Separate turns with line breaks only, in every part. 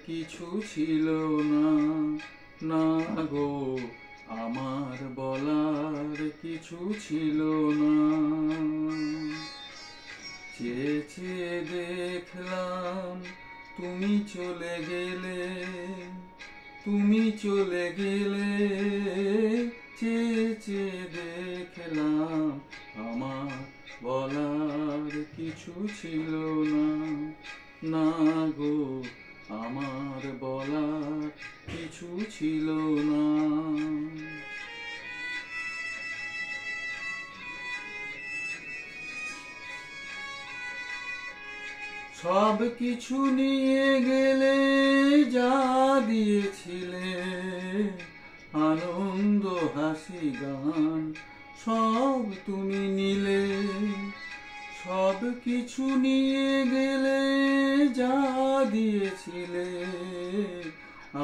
কিছু ছিল না, না গো আমার বলার কিছু ছিল না। চেয়ে চেয়ে দেখলাম তুমি চলে গেলে, তুমি চলে গেলে। চেয়ে চেয়ে দেখলাম আমার বলার কিছু ছিল না, না গো আমার বলার কিছু ছিল না। সব কিছু নিয়ে গেলে যা দিয়েছিলে, আনন্দ হাসি গান সব তুমি নিলে। সব কিছু নিয়ে গেলে যা দিয়েছিলে,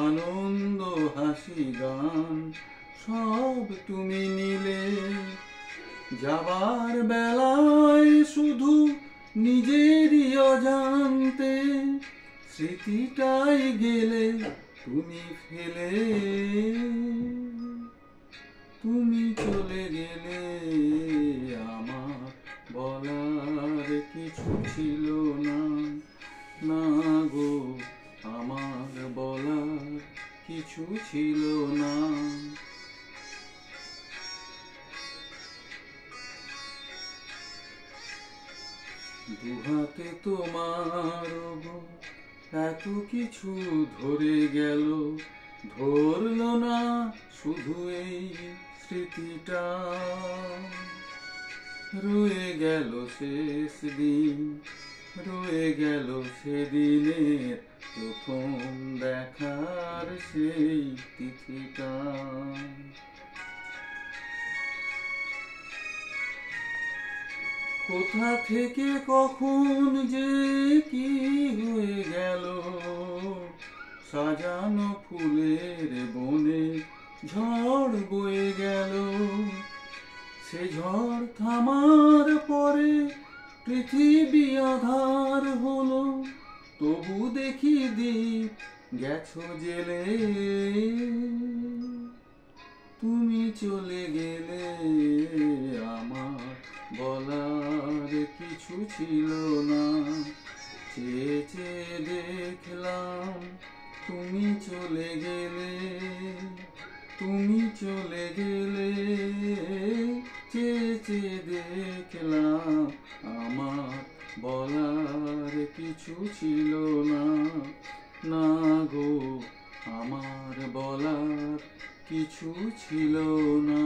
আনন্দ হাসি গান সব তুমি নিলে। যাবার বেলায় শুধু নিজেরই অজান্তে স্মৃতিটাই গেলে তুমি ফেলে। তুমি চলে গেলে আমার বলার কিছু ছিল না, না গো আমার বলার কিছু ছিল না। দুহাতে তোমার গো এত কিছু ধরে গেল, ধরল না শুধু এই স্মৃতিটা। রয়ে গেল শেষ দিন, রয়ে গেল সেদিনের প্রথম দেখার সেই তিথিটা। কোথা থেকে কখন যে কি হয়ে গেল, সাজানো ফুলের বনে ঝড় বয়ে গেল। সে ঝড় থামার পরে পৃথিবী আধার হলো, তবু দেখি দ্বীপ গেছো জেলে। তুমি চলে গেলে আমার বলার কিছু ছিল না। চেয়ে চেয়ে দেখলাম তুমি চলে গেলে, তুমি চলে গেলে। চেয়ে চেয়ে দেখলাম আমার বলার কিছু ছিল না, না গো আমার বলার কিছু ছিল না।